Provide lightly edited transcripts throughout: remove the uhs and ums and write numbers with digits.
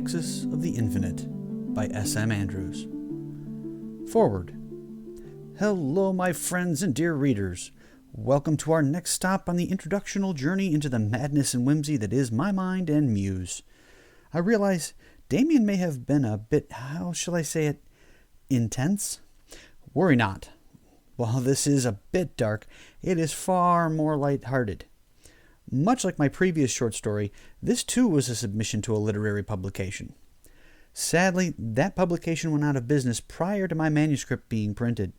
Nexus of the Infinite by S.M. Andrews. Forward. Hello, my friends and dear readers. Welcome to our next stop on the introductional journey into the madness and whimsy that is my mind and muse. I realize Damien may have been a bit, how shall I say it, intense? Worry not. While this is a bit dark, it is far more light-hearted. Much like my previous short story, this too was a submission to a literary publication. Sadly, that publication went out of business prior to my manuscript being printed.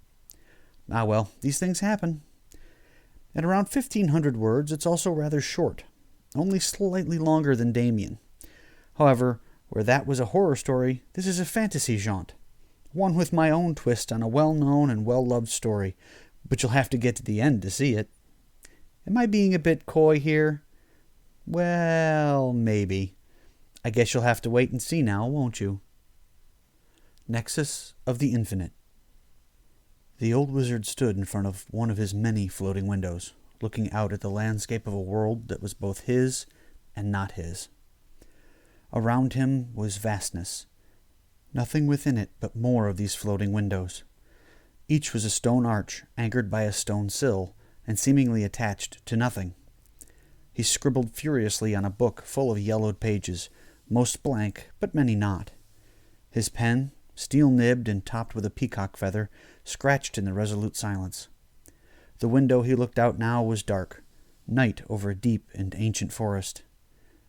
Ah well, these things happen. At around 1,500 words, it's also rather short, only slightly longer than Damien. However, where that was a horror story, this is a fantasy jaunt, one with my own twist on a well-known and well-loved story, but you'll have to get to the end to see it. Am I being a bit coy here? Well, maybe. I guess you'll have to wait and see now, won't you? Nexus of the Infinite. The old wizard stood in front of one of his many floating windows, looking out at the landscape of a world that was both his and not his. Around him was vastness. Nothing within it but more of these floating windows. Each was a stone arch anchored by a stone sill, and seemingly attached to nothing. He scribbled furiously on a book full of yellowed pages, most blank, but many not. His pen, steel-nibbed and topped with a peacock feather, scratched in the resolute silence. The window he looked out now was dark, night over a deep and ancient forest.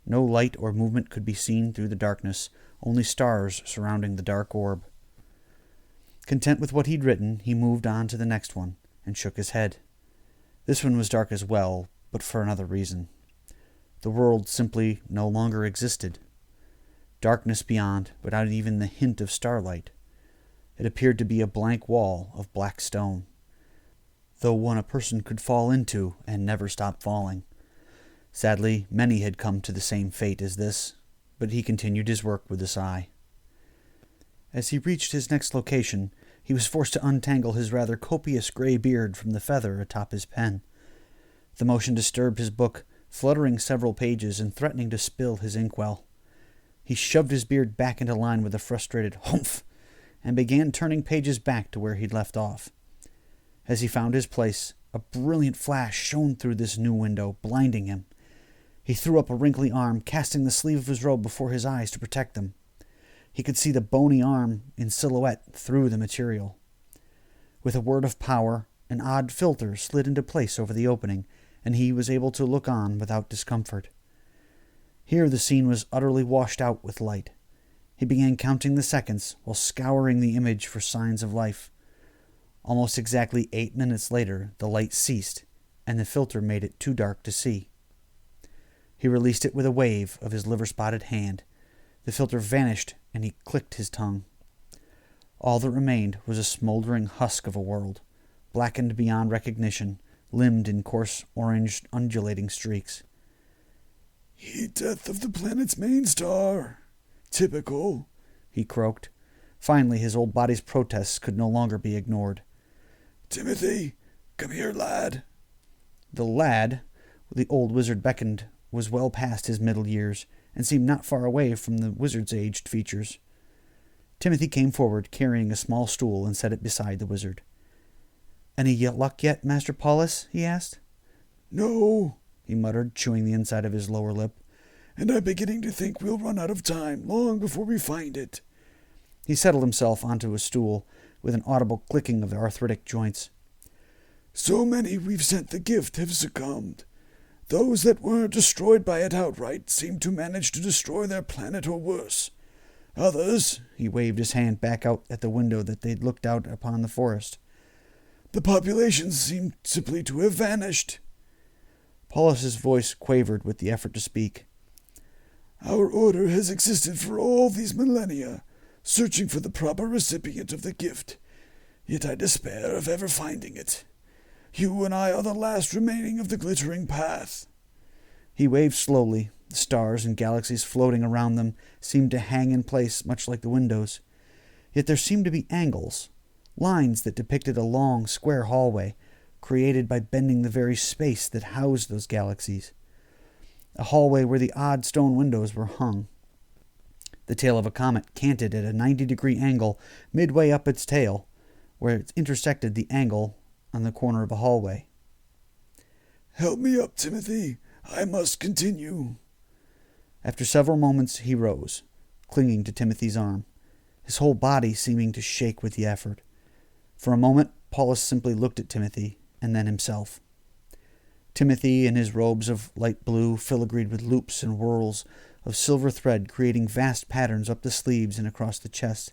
No light or movement could be seen through the darkness, only stars surrounding the dark orb. Content with what he'd written, he moved on to the next one, and shook his head. This one was dark as well, but for another reason. The world simply no longer existed. Darkness beyond, without even the hint of starlight. It appeared to be a blank wall of black stone, though one a person could fall into and never stop falling. Sadly, many had come to the same fate as this, but he continued his work with a sigh. As he reached his next location, he was forced to untangle his rather copious gray beard from the feather atop his pen. The motion disturbed his book, fluttering several pages and threatening to spill his inkwell. He shoved his beard back into line with a frustrated humph, and began turning pages back to where he'd left off. As he found his place, a brilliant flash shone through this new window, blinding him. He threw up a wrinkly arm, casting the sleeve of his robe before his eyes to protect them. He could see the bony arm in silhouette through the material. With a word of power, an odd filter slid into place over the opening, and he was able to look on without discomfort. Here the scene was utterly washed out with light. He began counting the seconds while scouring the image for signs of life. Almost exactly 8 minutes later, the light ceased, and the filter made it too dark to see. He released it with a wave of his liver-spotted hand. The filter vanished, and he clicked his tongue. All that remained was a smoldering husk of a world, blackened beyond recognition, limned in coarse orange undulating streaks. "Heat death of the planet's main star. Typical," he croaked. Finally, his old body's protests could no longer be ignored. "Timothy, come here, lad." The lad, the old wizard beckoned, was well past his middle years, and seemed not far away from the wizard's aged features. Timothy came forward, carrying a small stool, and set it beside the wizard. "Any luck yet, Master Paulus?" he asked. "No," he muttered, chewing the inside of his lower lip. "And I'm beginning to think we'll run out of time long before we find it." He settled himself onto a stool, with an audible clicking of the arthritic joints. "So many we've sent the gift have succumbed. Those that weren't destroyed by it outright seem to manage to destroy their planet or worse. Others," he waved his hand back out at the window that they'd looked out upon the forest, "the populations seem simply to have vanished." Paulus's voice quavered with the effort to speak. "Our order has existed for all these millennia, searching for the proper recipient of the gift, yet I despair of ever finding it. You and I are the last remaining of the glittering path." He waved slowly. The stars and galaxies floating around them seemed to hang in place much like the windows. Yet there seemed to be angles, lines that depicted a long, square hallway, created by bending the very space that housed those galaxies. A hallway where the odd stone windows were hung. The tail of a comet canted at a 90-degree angle midway up its tail, where it intersected the angle on the corner of a hallway. "Help me up, Timothy. I must continue." After several moments he rose, clinging to Timothy's arm, his whole body seeming to shake with the effort. For a moment Paulus simply looked at Timothy, and then himself. Timothy, in his robes of light blue, filigreed with loops and whorls of silver thread, creating vast patterns up the sleeves and across the chest.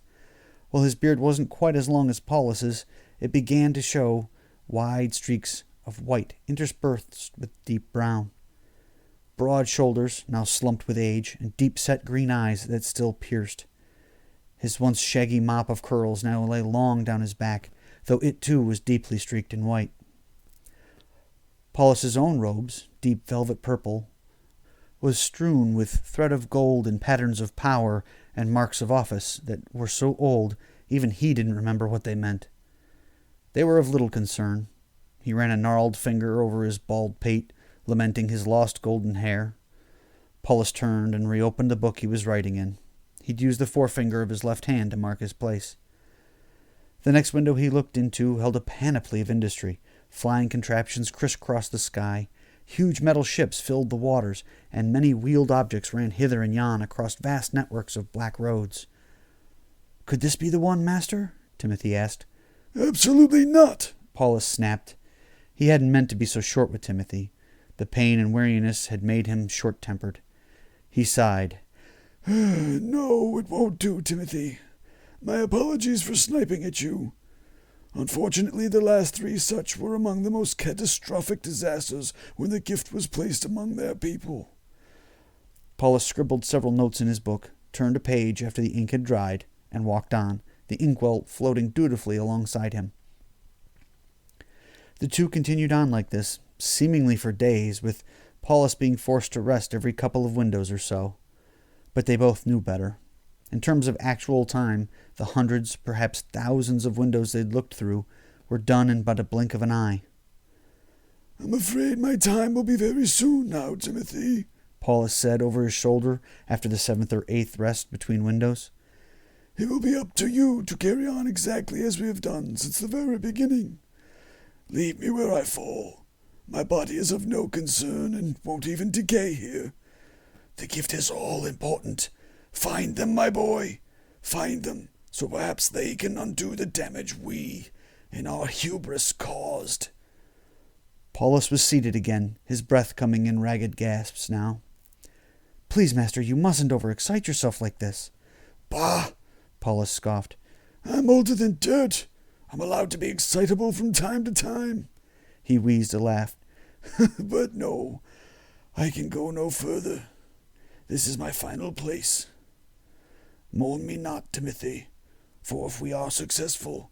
While his beard wasn't quite as long as Paulus's, it began to show wide streaks of white interspersed with deep brown. Broad shoulders, now slumped with age, and deep-set green eyes that still pierced. His once shaggy mop of curls now lay long down his back, though it too was deeply streaked in white. Paulus's own robes, deep velvet purple, was strewn with thread of gold and patterns of power and marks of office that were so old even he didn't remember what they meant. They were of little concern. He ran a gnarled finger over his bald pate, lamenting his lost golden hair. Paulus turned and reopened the book he was writing in. He'd used the forefinger of his left hand to mark his place. The next window he looked into held a panoply of industry. Flying contraptions crisscrossed the sky. Huge metal ships filled the waters, and many wheeled objects ran hither and yon across vast networks of black roads. "Could this be the one, Master?" Timothy asked. "Absolutely not," Paulus snapped. He hadn't meant to be so short with Timothy. The pain and weariness had made him short-tempered. He sighed. "No, it won't do, Timothy. My apologies for sniping at you. Unfortunately, the last 3 such were among the most catastrophic disasters when the gift was placed among their people." Paulus scribbled several notes in his book, turned a page after the ink had dried, and walked on, the inkwell floating dutifully alongside him. The two continued on like this, seemingly for days, with Paulus being forced to rest every couple of windows or so. But they both knew better. In terms of actual time, the hundreds, perhaps thousands of windows they'd looked through were done in but a blink of an eye. "I'm afraid my time will be very soon now, Timothy," Paulus said over his shoulder after the 7th or 8th rest between windows. "It will be up to you to carry on exactly as we have done since the very beginning. Leave me where I fall. My body is of no concern and won't even decay here. The gift is all important. Find them, my boy. Find them, so perhaps they can undo the damage we, in our hubris, caused." Paulus was seated again, his breath coming in ragged gasps now. "Please, Master, you mustn't overexcite yourself like this." "Bah!" Paulus scoffed. "I'm older than dirt. I'm allowed to be excitable from time to time." He wheezed a laugh. "But no, I can go no further. This is my final place. Mourn me not, Timothy, for if we are successful,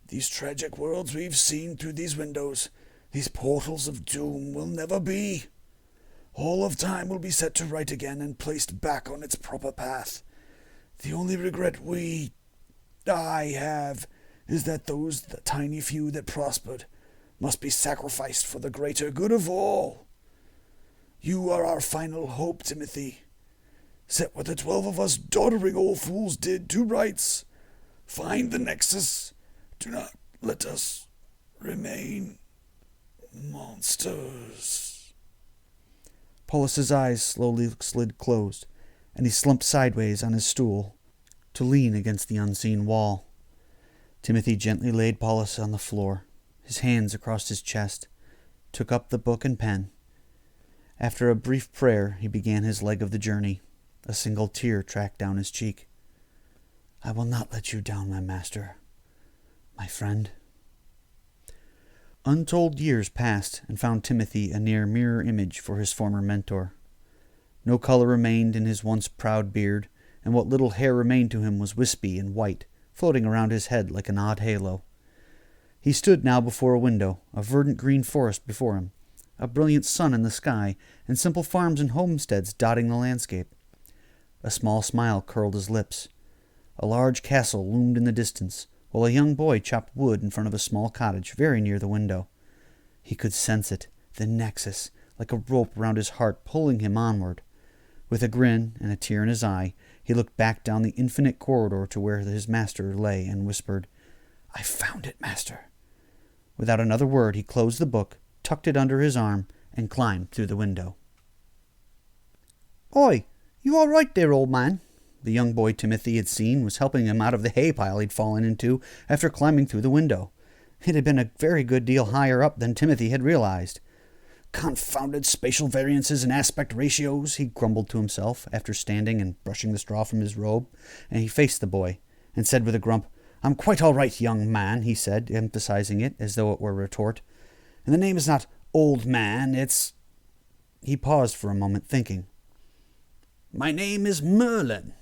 these tragic worlds we've seen through these windows, these portals of doom, will never be. All of time will be set to right again and placed back on its proper path. The only regret I have, is that the tiny few that prospered, must be sacrificed for the greater good of all. You are our final hope, Timothy. Set what the 12 of us doddering old fools did to rights. Find the Nexus. Do not let us remain monsters." Paulus's eyes slowly slid closed, and he slumped sideways on his stool to lean against the unseen wall. Timothy gently laid Paulus on the floor, his hands across his chest, took up the book and pen. After a brief prayer, he began his leg of the journey. A single tear tracked down his cheek. "I will not let you down, my master, my friend." Untold years passed and found Timothy a near mirror image for his former mentor. No color remained in his once proud beard, and what little hair remained to him was wispy and white, floating around his head like an odd halo. He stood now before a window, a verdant green forest before him, a brilliant sun in the sky, and simple farms and homesteads dotting the landscape. A small smile curled his lips. A large castle loomed in the distance, while a young boy chopped wood in front of a small cottage very near the window. He could sense it, the Nexus, like a rope round his heart, pulling him onward. With a grin and a tear in his eye, He looked back down the infinite corridor to where his master lay and whispered, "I found it, master." Without another word, he closed the book, tucked it under his arm, and climbed through the window. "Oi, you all right there, old man?" The young boy Timothy had seen was helping him out of the hay pile he'd fallen into after climbing through the window. It had been a very good deal higher up than Timothy had realized. "Confounded spatial variances and aspect ratios," he grumbled to himself after standing and brushing the straw from his robe, and he faced the boy and said with a grump, "I'm quite all right, young man," he said, emphasizing it as though it were a retort. "And the name is not Old Man, it's—" He paused for a moment, thinking. "My name is Merlin."